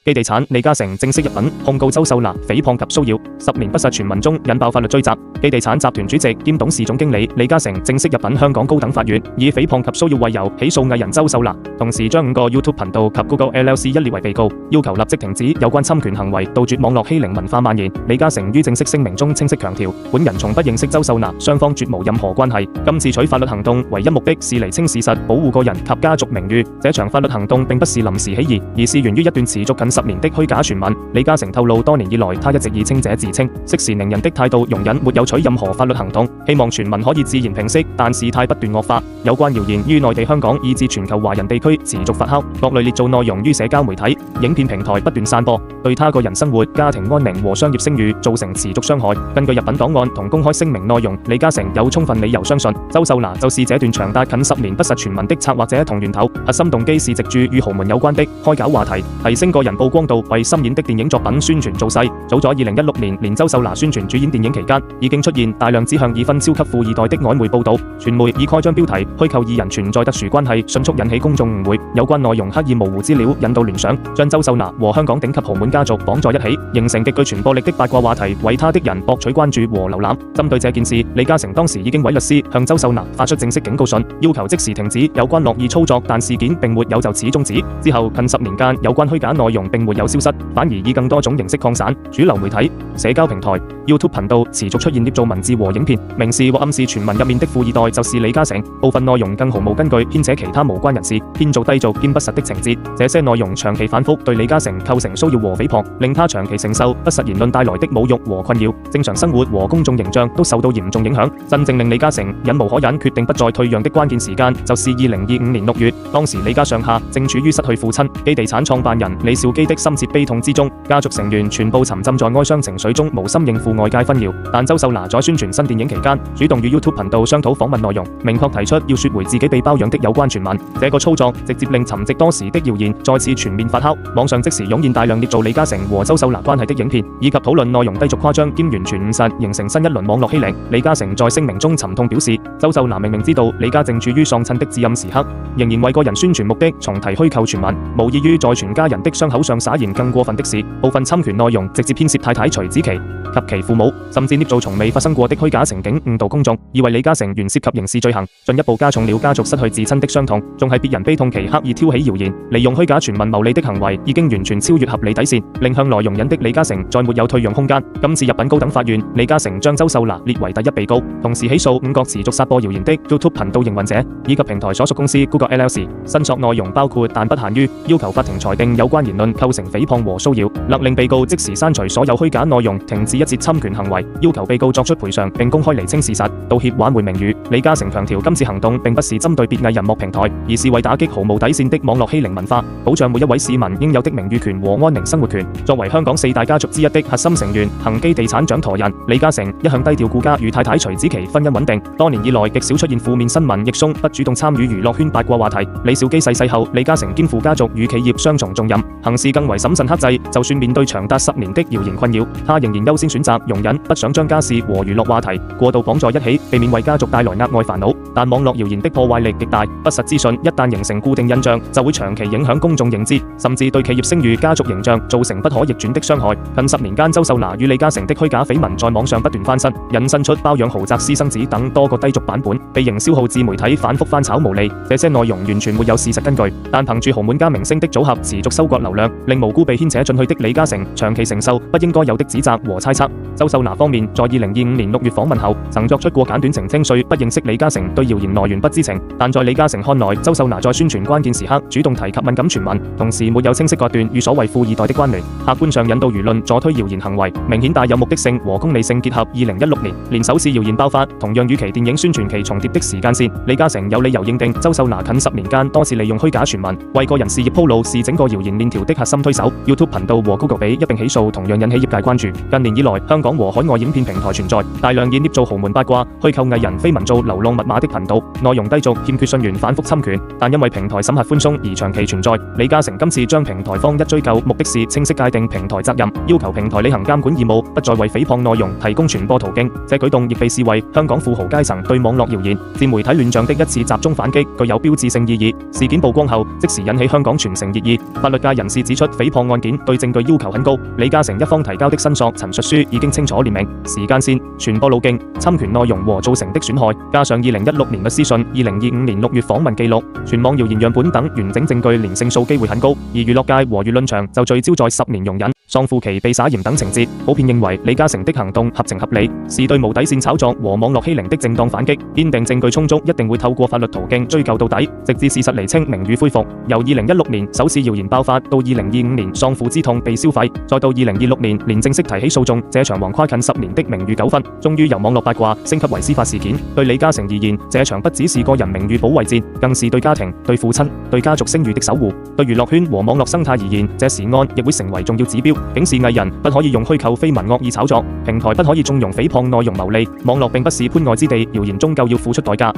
基地產李嘉誠正式入稟控告周秀娜誹謗及騷擾，10年不實傳聞中引爆法律追責。基地產集團主席兼董事總經理李嘉誠正式入稟香港高等法院，以誹謗及騷擾為由起訴藝人周秀娜，同時將5個 YouTube 頻道及 Google LLC 一列為被告，要求立即停止有關侵權行為，杜絕網絡欺凌文化蔓延。李嘉誠於正式聲明中清晰強調，本人從不認識周秀娜，雙方絕無任何關係。今次採法律行動唯一目的是釐清事實，保護個人及家族名譽。這場法律行動並不是臨時起意，而是源於一段持續近10年的虛假傳聞。李嘉誠透露，多年以來他一直以清者自稱，息事寧人的態度容忍沒有取任何法律行動，希望傳聞可以自然平息，但事態不斷惡化。有關謠言於內地、香港以至全球華人地區持續發酵，各類捏造內容於社交媒體、影片平台不斷散播，對他個人生活、家庭安寧和商業聲譽造成持續傷害。根據入稟檔案同公開聲明內容，李嘉誠有充分理由相信周秀娜就是這段長達近10年不實傳聞的策劃者同源頭，核心動機是藉住與豪門有關的開搞話題，提升個人曝光度，為新演的電影作品宣傳造勢。早在2016年，連周秀娜宣傳主演電影期間，已經出現大量指向已婚超級富二代的曖昧報導，傳媒以開張標題虛構二人存在特殊關係，迅速引起公眾誤會。有關內容刻意模糊資料，引導聯想，將周秀娜和香港頂級豪門家族綁在一起，形成極具傳播力的八卦話題，為他的人博取關注和瀏覽。針對這件事，李嘉誠當時已經委律師向周秀娜發出正式警告信，要求即時停止有關惡意操作，但事件並沒有就此終止。之後近10年間，有關虛假內容並沒有消失，反而以更多種形式擴散。主流媒體、社交平台、YouTube 頻道持續出現捏造文字和影片，明示或暗示傳聞入面的富二代就是李嘉誠，部分內容更毫無根據，牽扯其他無關人士，編造締造兼不實的情節。這些內容長期反覆對李嘉誠構成騷擾和誹謗，令他長期承受不實言論帶來的侮辱和困擾，正常生活和公眾形象都受到嚴重影響。真正令李嘉誠忍無可忍，決定不再退讓的關鍵時間，就是2025年6月。當時李家上下正處於失去父親基地產創辦人李兆基的深切悲痛之中，家族成員全部沉浸在哀傷情緒中，無心應付外界紛擾。但周秀娜在宣傳新電影期間，主動與 YouTube 頻道商討訪問內容，明確提出要說回自己被包養的有關傳聞。這個操作直接令沉寂多時的謠言再次全面發酵，網上即時湧現大量捏造李嘉誠和周秀娜關係的影片，以及討論內容低俗誇張兼完全誤實，形成新一輪網絡欺凌。李嘉誠在聲明中沉痛表示，周秀娜明明知道李家正處於喪親的至暗時刻，仍然為個人宣傳目的重提虛構傳聞，無異於在全家人的傷口上撒鹽。更過分的是，部分侵權內容直接牽涉太太徐子淇及其父母，甚至捏造從未發生過的虛假情景，誤導公眾，以為李嘉誠原涉及刑事罪行，進一步加重了家族失去至親的傷痛。仲係別人悲痛期刻意挑起謠言，利用虛假傳聞牟利的行為，已經完全超越合理底線，令向內容引的李嘉誠再沒有退讓空間。今次入稟高等法院，李嘉誠將周秀娜列為第一被告，同時起訴5個持續撒播謠言的 YouTube 頻道營運者以及平台所屬公司 Google LLC。申索內容包括但不限於要求法庭裁定有關言論構成誹謗和騷擾，勒令被告即時刪除所有虛假內容，停止一切侵權行為，要求被告作出賠償並公開釐清事實，道歉挽回名譽。李嘉誠強調，今次行動並不是針對別藝人莫平台，而是為打擊毫無底線的網絡欺凌文化，保障每一位市民應有的名譽權和安寧生活權。作為香港4大家族之一的核心成員，恒基地產掌舵人李嘉誠一向低調顧家，與太太徐子淇婚姻穩定，多年以來極少出現負面新聞，亦鬆不主動參與娛樂圈八卦話題。李兆基逝世後，李嘉誠肩負家族與企業雙重重任，行事更為審慎克制。就算面對長達10年的謠言困擾，他仍然優先選擇容忍，不想將家事和娛樂話題過度綁在一起，避免為家族帶來額外煩惱。但網絡謠言的破壞力極大，不實資訊一旦形成固定印象，就會長期影響公眾認知，甚至對企業聲譽、家族形象造成不可逆轉的傷害。近10年間，周秀娜與李嘉誠的虛假緋聞在網上不斷翻新，引申出包養豪宅私生子等多個低俗版本，被營銷號自媒體反覆翻炒無利。這些內容完全沒有事實根據，但憑住豪門加明星的組合持續收割流量，令無辜被牽扯進去的李嘉誠長期承受不應該有的指責和猜測。周秀娜方面在2025年6月訪問後，曾作出過簡短澄清，雖不認識李嘉誠，對謠言來源不知情，但在李嘉誠看來，周秀娜在宣傳關鍵時刻主動提及敏感傳聞，同時沒有清晰割斷與所謂富二代的關聯，客觀上引導輿論助推謠言行為，明顯帶有目的性和功利性結合。2016年連首次謠言爆發，同樣與其電影宣傳期重疊的時間線，李嘉誠有理由認定周秀娜近10年間多次利用虛假傳聞為個人事業鋪路，是整個謠言鏈條的核心推手。YouTube 頻道和 Google 比一併起訴，同樣引起業界關注。近年以來，香香港和海外影片平台存在，大量以捏造豪門八卦、虛構藝人緋聞做流浪密碼的頻道，內容低俗，欠缺信源，反覆侵權。但因為平台審核寬鬆而長期存在。李嘉誠今次將平台方一追究，目的是清晰界定平台責任，要求平台履行監管義務，不再為誹謗內容提供傳播途徑。這舉動亦被視為香港富豪階層對網絡謠言、自媒體亂象的一次集中反擊，具有標誌性意義。事件曝光後，即時引起香港全城熱議。法律界人士指出，誹謗案件對證據要求很高。李嘉誠一方提交的申索陳述書已經清楚列明時間線、傳播路徑、侵權內容和造成的損害，加上2016年律師信、2025年6月訪問記錄、全網謠言樣本等完整證據，連勝訴機會很高。而娛樂界和輿論場就聚焦在10年容忍、喪父期被灑鹽等情節，普遍認為李嘉誠的行動合情合理，是對無底線炒作和網絡欺凌的正當反擊。堅定證據充足，一定會透過法律途徑追究到底，直至事實釐清、名譽恢復。由2016年首次謠言爆發到2025年喪父之痛被消費，再到2026年連正式提起訴訟，這場橫跨近10年的名譽糾紛，終於由網絡八卦升級為司法事件。對李嘉誠而言，這場不只是個人名譽保衛戰，更是對家庭、對父親、對家族聲譽的守護。對娛樂圈和網絡生態而言，這時案亦會成為重要指標，警示藝人不可以用虛構緋聞惡意炒作，平台不可以縱容誹謗內容牟利。網絡並不是番外之地，謠言終究要付出代價。